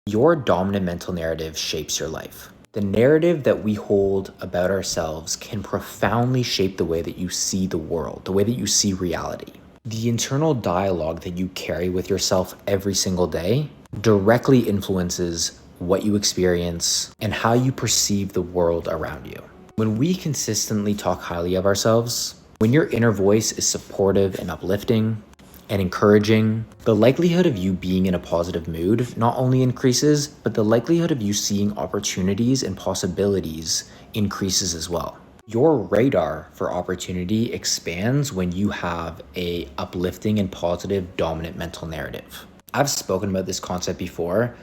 Your dominant mental narrative shapes your life. The narrative that we hold about ourselves can profoundly shape the way that you see the world, the way that you see reality. The internal dialogue that you carry with yourself every single day directly influences what you experience and how you perceive the world around you. When we consistently talk highly of ourselves, when your inner voice is supportive and uplifting and encouraging, the likelihood of you being in a positive mood not only increases, but the likelihood of you seeing opportunities and possibilities increases as well. Your radar for opportunity expands when you have a uplifting and positive dominant mental narrative. I've spoken about this concept before.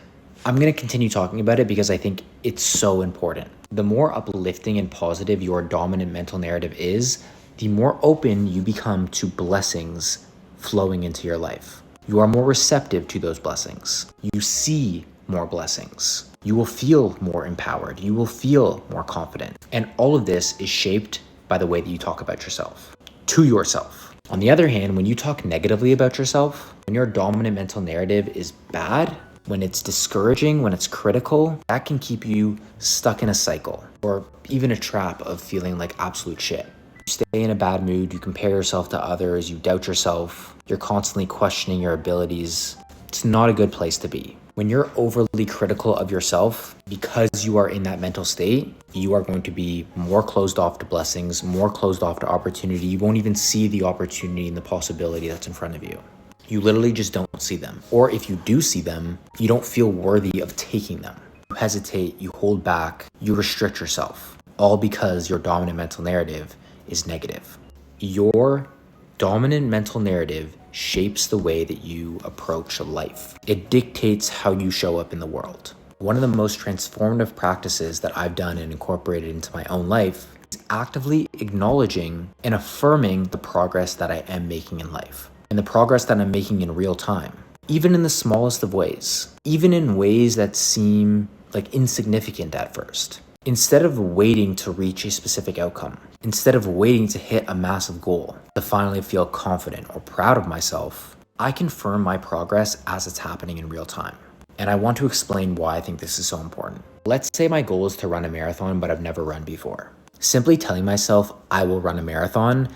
I'm going to continue talking about it because I think it's so important. The more uplifting and positive your dominant mental narrative is, the more open you become to blessings flowing into your life. You are more receptive to those blessings. You see more blessings. You will feel more empowered. You will feel more confident. And all of this is shaped by the way that you talk about yourself, to yourself. On the other hand, when you talk negatively about yourself, when your dominant mental narrative is bad, when it's discouraging, when it's critical, that can keep you stuck in a cycle or even a trap of feeling like absolute shit. You stay in a bad mood, you compare yourself to others, you doubt yourself, you're constantly questioning your abilities. It's not a good place to be. When you're overly critical of yourself, because you are in that mental state, you are going to be more closed off to blessings, more closed off to opportunity. You won't even see the opportunity and the possibility that's in front of you. You literally just don't see them. Or if you do see them, you don't feel worthy of taking them. You hesitate, you hold back, you restrict yourself, all because your dominant mental narrative is negative. Your dominant mental narrative shapes the way that you approach life. It dictates how you show up in the world. One of the most transformative practices that I've done and incorporated into my own life is actively acknowledging and affirming the progress that I am making in life and the progress that I'm making in real time, even in the smallest of ways, even in ways that seem like insignificant at first. Instead of waiting to reach a specific outcome, instead of waiting to hit a massive goal to finally feel confident or proud of myself, I confirm my progress as it's happening in real time. And I want to explain why I think this is so important. Let's say my goal is to run a marathon, but I've never run before. Simply telling myself I will run a marathon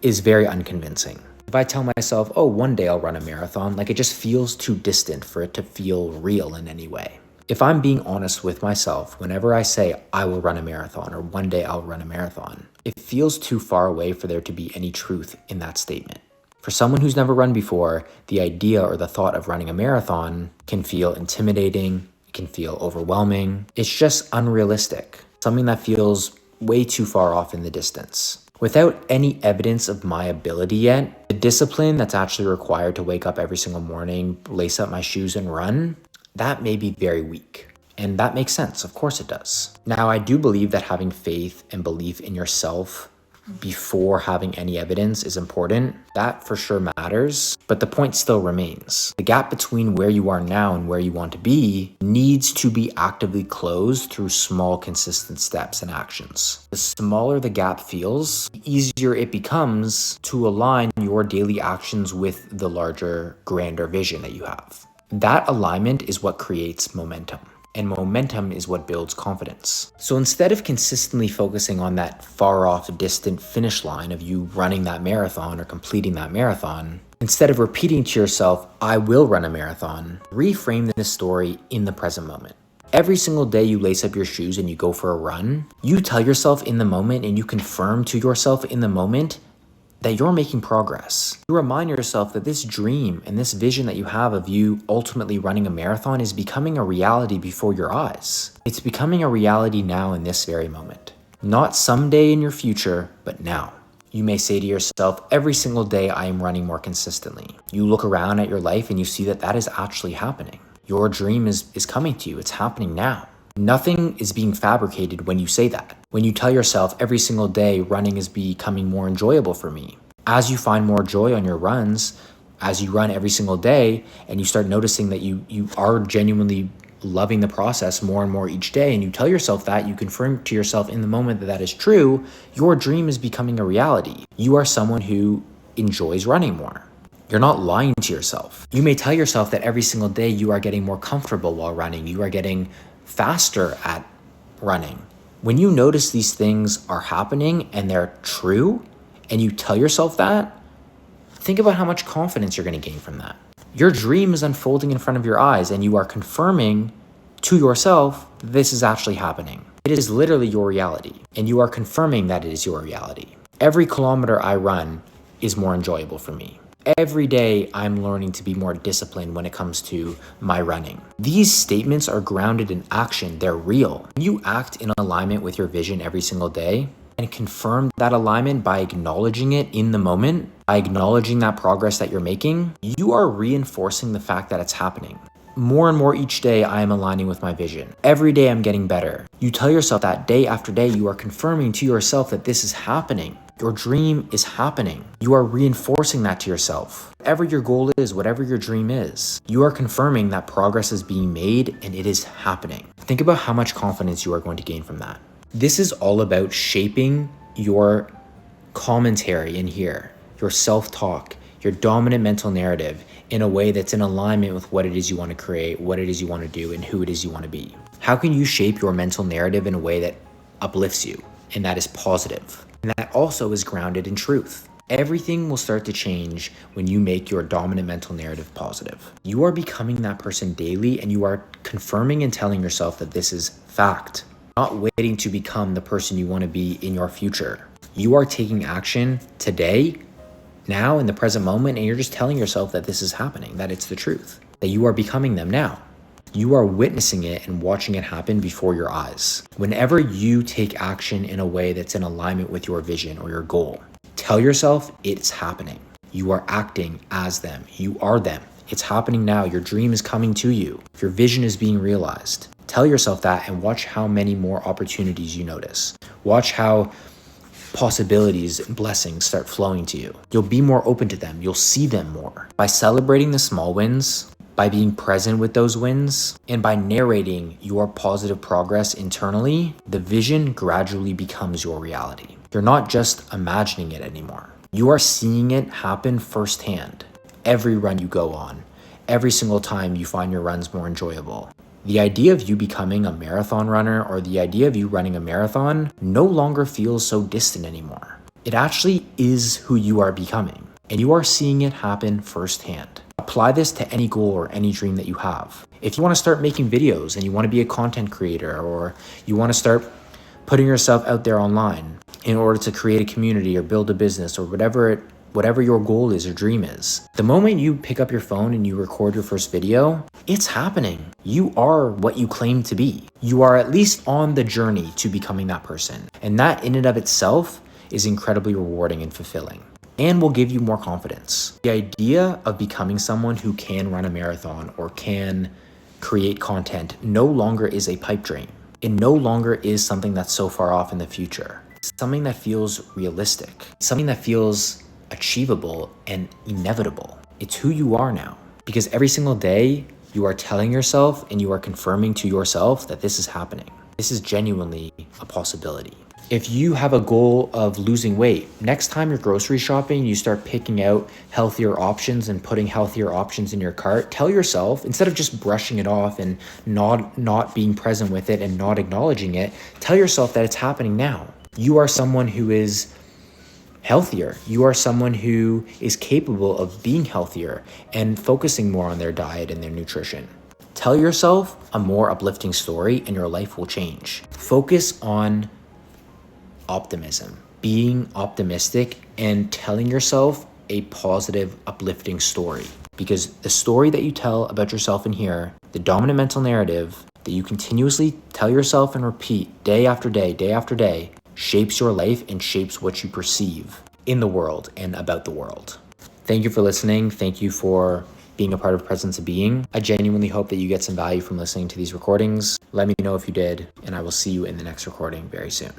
is very unconvincing. If I tell myself, oh, one day I'll run a marathon, like it just feels too distant for it to feel real in any way. If I'm being honest with myself, whenever I say I will run a marathon or one day I'll run a marathon, it feels too far away for there to be any truth in that statement. For someone who's never run before, the idea or the thought of running a marathon can feel intimidating, it can feel overwhelming. It's just unrealistic, something that feels way too far off in the distance. Without any evidence of my ability yet, the discipline that's actually required to wake up every single morning, lace up my shoes and run, that may be very weak. And that makes sense. Of course it does. Now, I do believe that having faith and belief in yourself before having any evidence is important. That for sure matters, but the point still remains. The gap between where you are now and where you want to be needs to be actively closed through small, consistent steps and actions. The smaller the gap feels, the easier it becomes to align your daily actions with the larger, grander vision that you have. That alignment is what creates momentum. And momentum is what builds confidence. So instead of consistently focusing on that far off, distant finish line of you running that marathon or completing that marathon, instead of repeating to yourself, I will run a marathon, reframe this story in the present moment. Every single day you lace up your shoes and you go for a run, you tell yourself in the moment and you confirm to yourself in the moment that you're making progress. You remind yourself that this dream and this vision that you have of you ultimately running a marathon is becoming a reality before your eyes. It's becoming a reality now in this very moment. Not someday in your future, but now. You may say to yourself, every single day I am running more consistently. You look around at your life and you see that that is actually happening. Your dream is coming to you. It's happening now. Nothing is being fabricated when you say that. When you tell yourself every single day running is becoming more enjoyable for me. As you find more joy on your runs, as you run every single day and you start noticing that you are genuinely loving the process more and more each day, and you tell yourself that, you confirm to yourself in the moment that that is true, your dream is becoming a reality. You are someone who enjoys running more. You're not lying to yourself. You may tell yourself that every single day you are getting more comfortable while running. You are getting faster at running. When you notice these things are happening and they're true, and you tell yourself that, think about how much confidence you're going to gain from that. Your dream is unfolding in front of your eyes, and you are confirming to yourself that this is actually happening. It is literally your reality, and you are confirming that it is your reality. Every kilometer I run is more enjoyable for me. Every day I'm learning to be more disciplined when it comes to my running. These statements are grounded in action. They're real. When you act in alignment with your vision every single day and confirm that alignment by acknowledging it in the moment, by acknowledging that progress that you're making, you are reinforcing the fact that it's happening. More and more each day, I am aligning with my vision. Every day I'm getting better. You tell yourself that day after day, you are confirming to yourself that this is happening. Your dream is happening. You are reinforcing that to yourself. Whatever your goal is, whatever your dream is, you are confirming that progress is being made and it is happening. Think about how much confidence you are going to gain from that. This is all about shaping your commentary in here, your self-talk, your dominant mental narrative in a way that's in alignment with what it is you want to create, what it is you want to do, and who it is you want to be. How can you shape your mental narrative in a way that uplifts you and that is positive? And that also is grounded in truth. Everything will start to change when you make your dominant mental narrative positive. You are becoming that person daily, and you are confirming and telling yourself that this is fact, not waiting to become the person you want to be in your future. You are taking action today, now, in the present moment, and you're just telling yourself that this is happening, that it's the truth, that you are becoming them now. You are witnessing it and watching it happen before your eyes. Whenever you take action in a way that's in alignment with your vision or your goal, tell yourself it's happening. You are acting as them. You are them. It's happening now. Your dream is coming to you. Your vision is being realized. Tell yourself that and watch how many more opportunities you notice. Watch how possibilities and blessings start flowing to you. You'll be more open to them. You'll see them more. By celebrating the small wins, by being present with those wins, and by narrating your positive progress internally, the vision gradually becomes your reality. You're not just imagining it anymore. You are seeing it happen firsthand. Every run you go on, every single time you find your runs more enjoyable. The idea of you becoming a marathon runner, or the idea of you running a marathon, no longer feels so distant anymore. It actually is who you are becoming, and you are seeing it happen firsthand. Apply this to any goal or any dream that you have. If you want to start making videos and you want to be a content creator, or you want to start putting yourself out there online in order to create a community or build a business or whatever your goal is or dream is, the moment you pick up your phone and you record your first video, it's happening. You are what you claim to be. You are at least on the journey to becoming that person. And that in and of itself is incredibly rewarding and fulfilling, and will give you more confidence. The idea of becoming someone who can run a marathon or can create content no longer is a pipe dream. It no longer is something that's so far off in the future. It's something that feels realistic, something that feels achievable and inevitable. It's who you are now, because every single day you are telling yourself and you are confirming to yourself that this is happening. This is genuinely a possibility. If you have a goal of losing weight, next time you're grocery shopping, you start picking out healthier options and putting healthier options in your cart, tell yourself, instead of just brushing it off and not being present with it and not acknowledging it, tell yourself that it's happening now. You are someone who is healthier. You are someone who is capable of being healthier and focusing more on their diet and their nutrition. Tell yourself a more uplifting story and your life will change. Focus on optimism, being optimistic, and telling yourself a positive, uplifting story. Because the story that you tell about yourself in here, the dominant mental narrative that you continuously tell yourself and repeat day after day, shapes your life and shapes what you perceive in the world and about the world. Thank you for listening. Thank you for being a part of Presence of Being. I genuinely hope that you get some value from listening to these recordings. Let me know if you did, and I will see you in the next recording very soon.